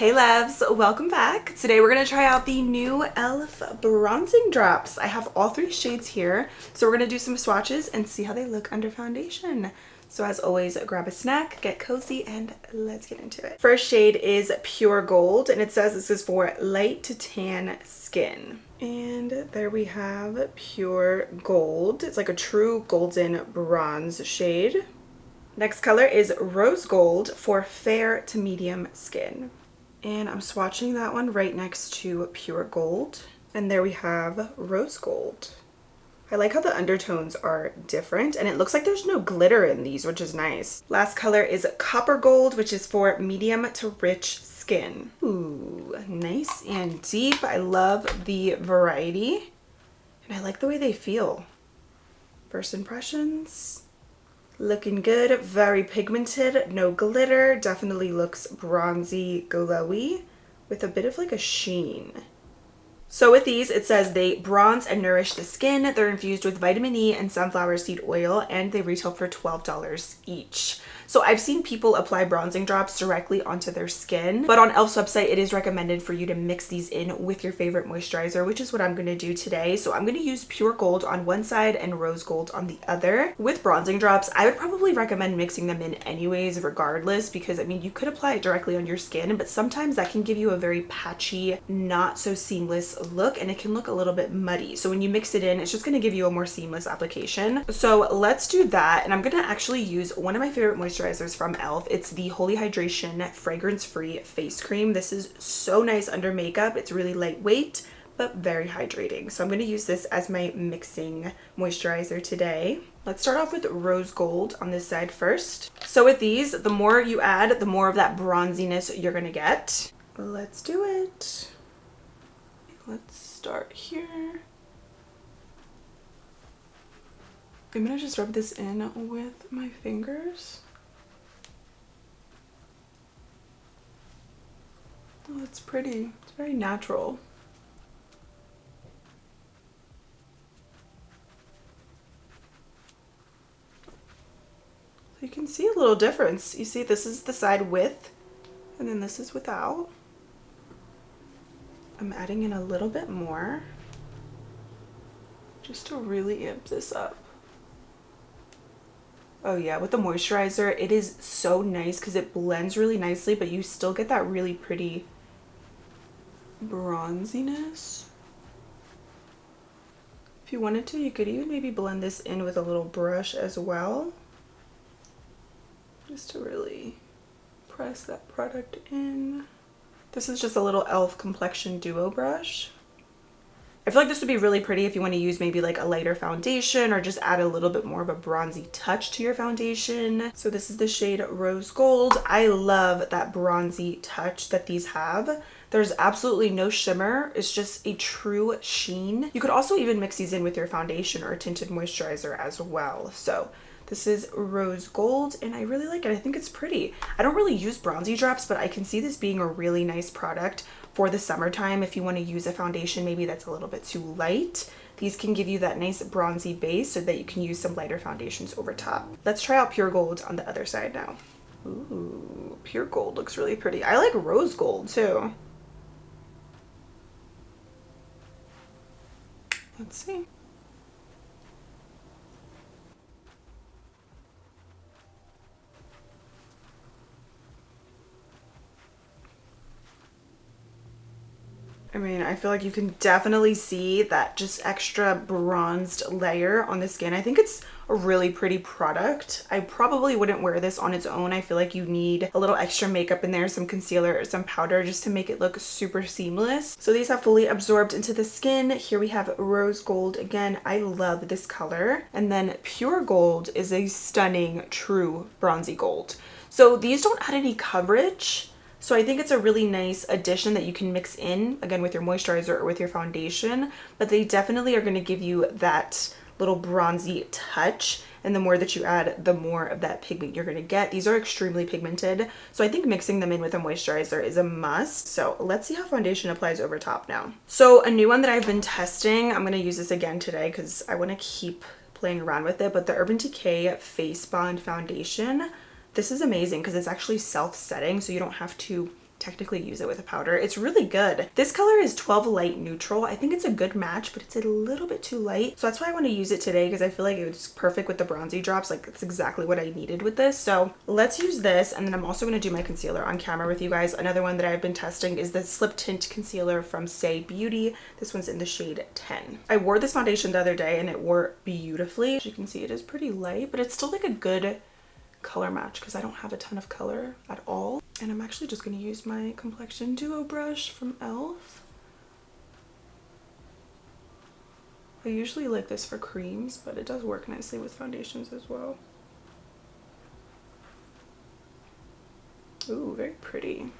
Hey loves, welcome back. Today we're going to try out the new e.l.f. bronzing drops. I have all three shades here, so we're going to do some swatches and see how they look under foundation. So as always, grab a snack, get cozy, and let's get into it. First shade is Pure Gold, and it says this is for light to tan skin. And there we have Pure Gold. It's like a true golden bronze shade. Next color is Rose Gold for fair to medium skin. And I'm swatching that one right next to Pure Gold. And there we have Rose Gold. I like how the undertones are different, and it looks like there's no glitter in these, which is nice. Last color is Copper Gold, which is for medium to rich skin. Ooh, nice and deep. I love the variety, and I like the way they feel. First impressions. Looking good, very pigmented, no glitter, definitely looks bronzy, glowy, with a bit of like a sheen. So with these, it says they bronze and nourish the skin. They're infused with vitamin E and sunflower seed oil, and they retail for $12 each. So I've seen people apply bronzing drops directly onto their skin, but on e.l.f.'s website, it is recommended for you to mix these in with your favorite moisturizer, which is what I'm going to do today. So I'm going to use Pure Gold on one side and Rose Gold on the other. With bronzing drops, I would probably recommend mixing them in anyways, regardless, because I mean, you could apply it directly on your skin, but sometimes that can give you a very patchy, not so seamless look, and it can look a little bit muddy. So when you mix it in, it's just going to give you a more seamless application. So let's do that, and I'm going to actually use one of my favorite moisturizers from e.l.f. It's the Holy Hydration fragrance-free face cream. This is so nice under makeup. It's really lightweight but very hydrating. So I'm going to use this as my mixing moisturizer today. Let's start off with Rose Gold on this side first. So with these, the more you add, the more of that bronziness you're going to get. Let's do it. Let's start here. I'm going to just rub this in with my fingers. Oh, it's pretty. It's very natural. So you can see a little difference. You see, this is the side with, and then this is without. I'm adding in a little bit more just to really amp this up. Oh yeah, with the moisturizer, it is so nice because it blends really nicely, but you still get that really pretty bronziness. If you wanted to, you could even maybe blend this in with a little brush as well, just to really press that product in. This is just a little e.l.f. Complexion Duo brush. I feel like this would be really pretty if you want to use maybe like a lighter foundation or just add a little bit more of a bronzy touch to your foundation. So this is the shade Rose Gold. I love that bronzy touch that these have. There's absolutely no shimmer. It's just a true sheen. You could also even mix these in with your foundation or tinted moisturizer as well. So this is Rose Gold, and I really like it. I think it's pretty. I don't really use bronzy drops, but I can see this being a really nice product for the summertime. If you want to use a foundation maybe that's a little bit too light, these can give you that nice bronzy base so that you can use some lighter foundations over top. Let's try out Pure Gold on the other side now. Ooh, Pure Gold looks really pretty. I like Rose Gold too. Let's see. I mean, I feel like you can definitely see that just extra bronzed layer on the skin. I think it's a really pretty product. I probably wouldn't wear this on its own. I feel like you need a little extra makeup in there, some concealer or some powder just to make it look super seamless. So these have fully absorbed into the skin. Here we have Rose Gold. Again, I love this color. And then Pure Gold is a stunning, true bronzy gold. So these don't add any coverage. So I think it's a really nice addition that you can mix in, again, with your moisturizer or with your foundation, but they definitely are going to give you that little bronzy touch, and the more that you add, the more of that pigment you're going to get. These are extremely pigmented, so I think mixing them in with a moisturizer is a must. So let's see how foundation applies over top now. So a new one that I've been testing, I'm going to use this again today because I want to keep playing around with it, but the Urban Decay Face Bond Foundation. This is amazing because it's actually self-setting, so you don't have to technically use it with a powder. It's really good. This color is 12 Light Neutral. I think it's a good match, but it's a little bit too light. So that's why I want to use it today, because I feel like it was perfect with the bronzy drops. Like it's exactly what I needed with this. So let's use this. And then I'm also going to do my concealer on camera with you guys. Another one that I've been testing is the Slip Tint Concealer from Say Beauty. This one's in the shade 10. I wore this foundation the other day and it wore beautifully. As you can see, it is pretty light, but it's still like a good color match because I don't have a ton of color at all. And I'm actually just going to use my complexion duo brush from e.l.f. I usually like this for creams, but it does work nicely with foundations as well. Ooh, very pretty.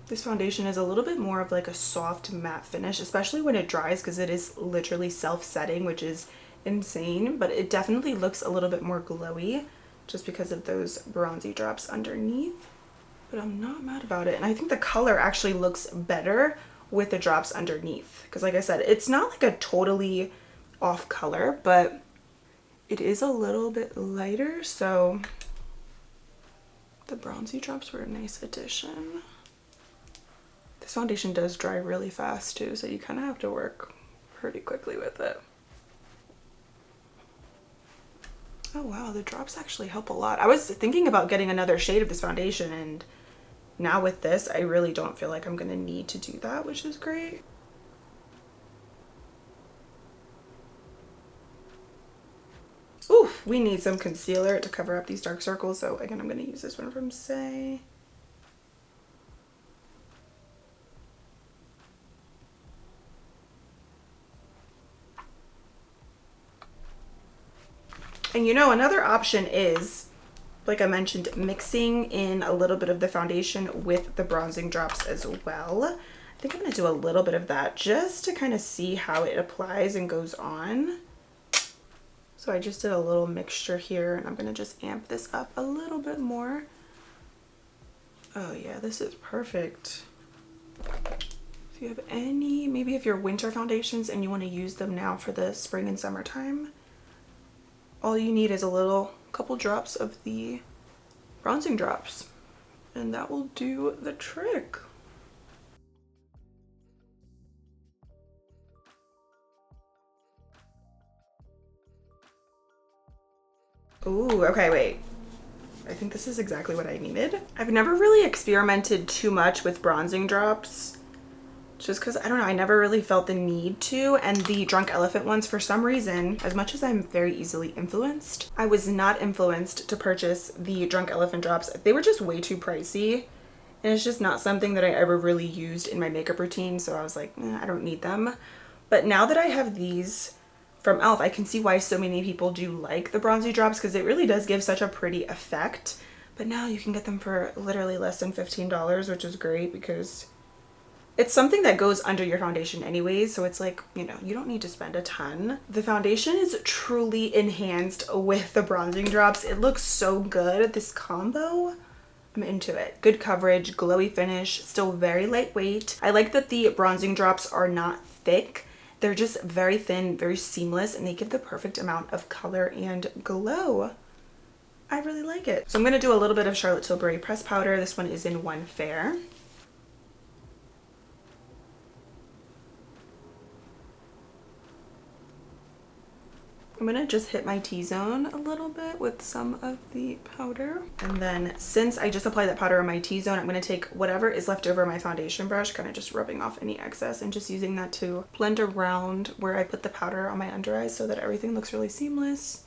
This foundation is a little bit more of like a soft matte finish, especially when it dries, because it is literally self-setting, which is insane, but it definitely looks a little bit more glowy just because of those bronzy drops underneath. But I'm not mad about it, and I think the color actually looks better with the drops underneath, because like I said, it's not like a totally off color, but it is a little bit lighter, so the bronzy drops were a nice addition. This foundation does dry really fast too, so you kind of have to work pretty quickly with it. Oh wow, the drops actually help a lot. I was thinking about getting another shade of this foundation, and now with this, I really don't feel like I'm gonna need to do that, which is great. Oof, we need some concealer to cover up these dark circles, so again, I'm gonna use this one from Say. And you know, another option is, like I mentioned, mixing in a little bit of the foundation with the bronzing drops as well. I think I'm gonna do a little bit of that just to kind of see how it applies and goes on. So I just did a little mixture here, and I'm gonna just amp this up a little bit more. Oh yeah, this is perfect. If you have any, maybe if you're winter foundations and you want to use them now for the spring and summertime, all you need is a couple drops of the bronzing drops, and that will do the trick. Ooh, okay, wait. I think this is exactly what I needed. I've never really experimented too much with bronzing drops, just because, I don't know, I never really felt the need to. And the Drunk Elephant ones, for some reason, as much as I'm very easily influenced, I was not influenced to purchase the Drunk Elephant drops. They were just way too pricey, and it's just not something that I ever really used in my makeup routine, so I was like, I don't need them. But now that I have these from e.l.f., I can see why so many people do like the bronzy drops, because it really does give such a pretty effect. But now you can get them for literally less than $15, which is great, because it's something that goes under your foundation anyways, so it's like, you know, you don't need to spend a ton. The foundation is truly enhanced with the bronzing drops. It looks so good, this combo. I'm into it. Good coverage, glowy finish, still very lightweight. I like that the bronzing drops are not thick. They're just very thin, very seamless, and they give the perfect amount of color and glow. I really like it. So I'm gonna do a little bit of Charlotte Tilbury pressed powder. This one is in One Fair. I'm gonna just hit my T-zone a little bit with some of the powder. And then since I just applied that powder on my T-zone, I'm gonna take whatever is left over my foundation brush, kind of just rubbing off any excess and just using that to blend around where I put the powder on my under eyes so that everything looks really seamless.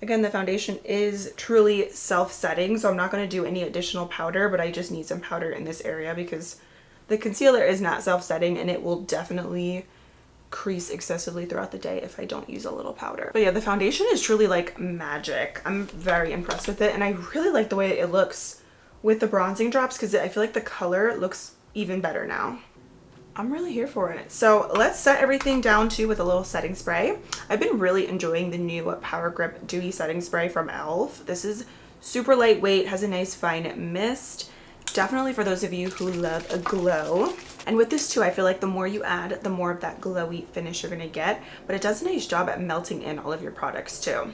Again, the foundation is truly self-setting, so I'm not gonna do any additional powder, but I just need some powder in this area because the concealer is not self-setting, and it will definitely crease excessively throughout the day if I don't use a little powder. But yeah, the foundation is truly like magic. I'm very impressed with it, and I really like the way it looks with the bronzing drops because I feel like the color looks even better now. I'm really here for it. So let's set everything down too with a little setting spray. I've been really enjoying the new Power Grip Dewy Setting Spray from e.l.f. This is super lightweight, has a nice fine mist. Definitely for those of you who love a glow. And with this too, I feel like the more you add, the more of that glowy finish you're gonna get, but it does a nice job at melting in all of your products too.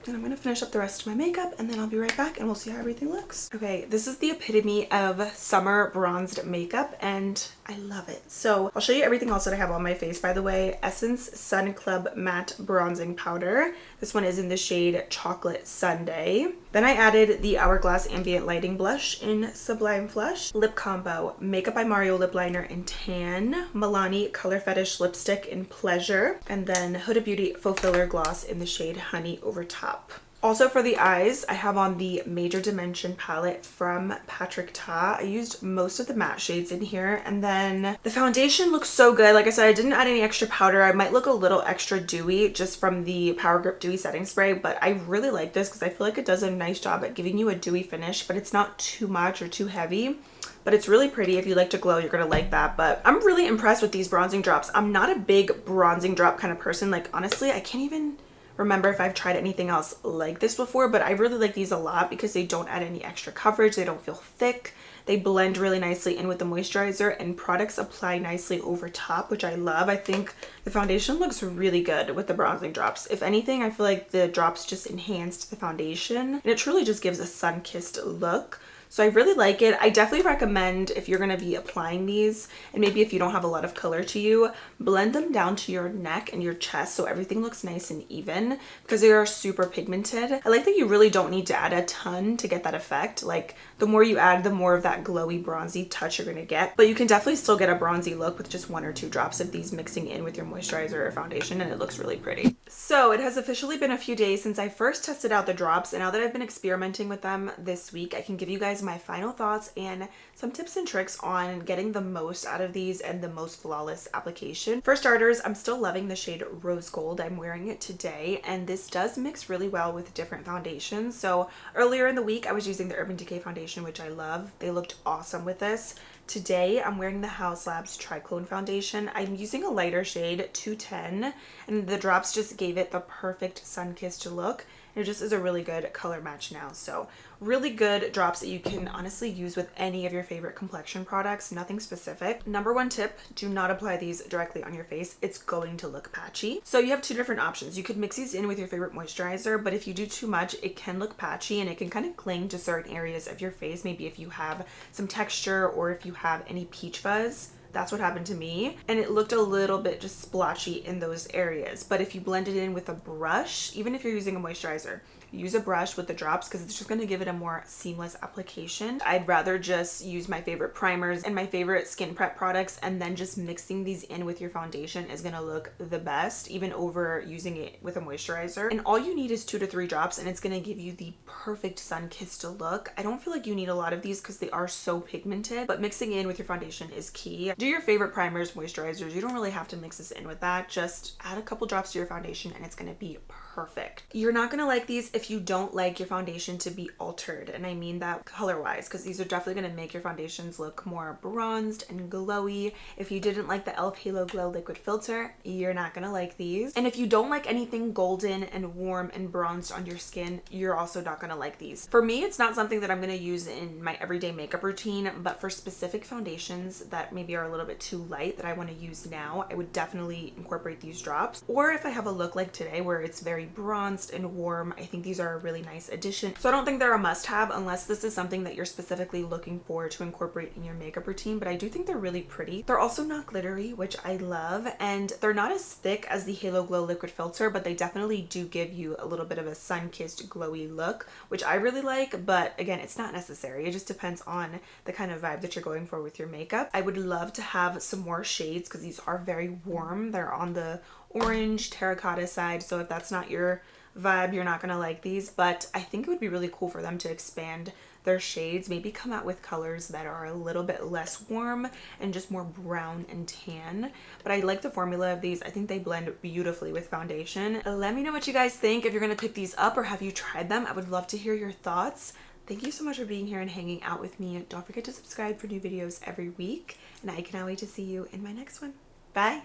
And I'm gonna finish up the rest of my makeup and then I'll be right back and we'll see how everything looks. Okay, this is the epitome of summer bronzed makeup and I love it. So I'll show you everything else that I have on my face, by the way. Essence Sun Club Matte Bronzing Powder. This one is in the shade Chocolate Sundae. Then I added the Hourglass Ambient Lighting Blush in Sublime Flush. Lip Combo Makeup by Mario Lip Liner in Tan. Milani Color Fetish Lipstick in Pleasure. And then Huda Beauty Faux Filler Gloss in the shade Honey Over Top. Also for the eyes, I have on the Major Dimension palette from Patrick Ta. I used most of the matte shades in here, and then the foundation looks so good. Like I said, I didn't add any extra powder. I might look a little extra dewy just from the Power Grip Dewy Setting Spray, but I really like this because I feel like it does a nice job at giving you a dewy finish, but it's not too much or too heavy. But it's really pretty. If you like to glow, you're gonna like that. But I'm really impressed with these bronzing drops. I'm not a big bronzing drop kind of person. Like, honestly, I can't even remember if I've tried anything else like this before, but I really like these a lot because they don't add any extra coverage. They don't feel thick. They blend really nicely in with the moisturizer, and products apply nicely over top, which I love. I think the foundation looks really good with the bronzing drops. If anything, I feel like the drops just enhanced the foundation, and it truly just gives a sun-kissed look. So I really like it. I definitely recommend, if you're going to be applying these, and maybe if you don't have a lot of color to you, blend them down to your neck and your chest so everything looks nice and even, because they are super pigmented. I like that you really don't need to add a ton to get that effect. Like, the more you add, the more of that glowy bronzy touch you're going to get. But you can definitely still get a bronzy look with just 1 or 2 drops of these mixing in with your moisturizer or foundation, and it looks really pretty. So it has officially been a few days since I first tested out the drops, and now that I've been experimenting with them this week, I can give you guys my final thoughts and some tips and tricks on getting the most out of these and the most flawless application. For starters, I'm still loving the shade Rose Gold. I'm wearing it today, and this does mix really well with different foundations. So earlier in the week, I was using the Urban Decay foundation, which I love. They looked awesome with this. Today, I'm wearing the Haus Labs Triclone foundation. I'm using a lighter shade, 210, and the drops just gave it the perfect sun-kissed look. It just is a really good color match now. So really good drops that you can honestly use with any of your favorite complexion products, nothing specific. Number 1 tip, do not apply these directly on your face. It's going to look patchy. So you have 2 different options. You could mix these in with your favorite moisturizer, but if you do too much, it can look patchy and it can kind of cling to certain areas of your face. Maybe if you have some texture or if you have any peach fuzz. That's what happened to me, and it looked a little bit just splotchy in those areas. But if you blend it in with a brush, even if you're using a moisturizer, use a brush with the drops because it's just going to give it a more seamless application. I'd rather just use my favorite primers and my favorite skin prep products, and then just mixing these in with your foundation is going to look the best, even over using it with a moisturizer. And all you need is 2 to 3 drops, and it's going to give you the perfect sun-kissed look. I don't feel like you need a lot of these because they are so pigmented, but mixing in with your foundation is key. Do your favorite primers, moisturizers. You don't really have to mix this in with that. Just add a couple drops to your foundation and it's going to be perfect. You're not going to like these if you don't like your foundation to be altered, and I mean that color wise, because these are definitely going to make your foundations look more bronzed and glowy. If you didn't like the e.l.f. Halo Glow Liquid Filter, you're not going to like these. And if you don't like anything golden and warm and bronzed on your skin, you're also not going to like these. For me, it's not something that I'm going to use in my everyday makeup routine, but for specific foundations that maybe are a little bit too light that I want to use now, I would definitely incorporate these drops. Or if I have a look like today where it's very bronzed and warm, I think these are a really nice addition. So I don't think they're a must-have unless this is something that you're specifically looking for to incorporate in your makeup routine, but I do think they're really pretty. They're also not glittery, which I love, and they're not as thick as the Halo Glow Liquid Filter, but they definitely do give you a little bit of a sun-kissed glowy look, which I really like. But again, it's not necessary. It just depends on the kind of vibe that you're going for with your makeup. I would love to have some more shades because these are very warm. They're on the orange terracotta side, so if that's not your vibe, you're not gonna like these, but I think it would be really cool for them to expand their shades, maybe come out with colors that are a little bit less warm and just more brown and tan. But I like the formula of these. I think they blend beautifully with foundation. Let me know what you guys think, if you're gonna pick these up or have you tried them. I would love to hear your thoughts. Thank you so much for being here and hanging out with me. Don't forget to subscribe for new videos every week, and I cannot wait to see you in my next one. Bye.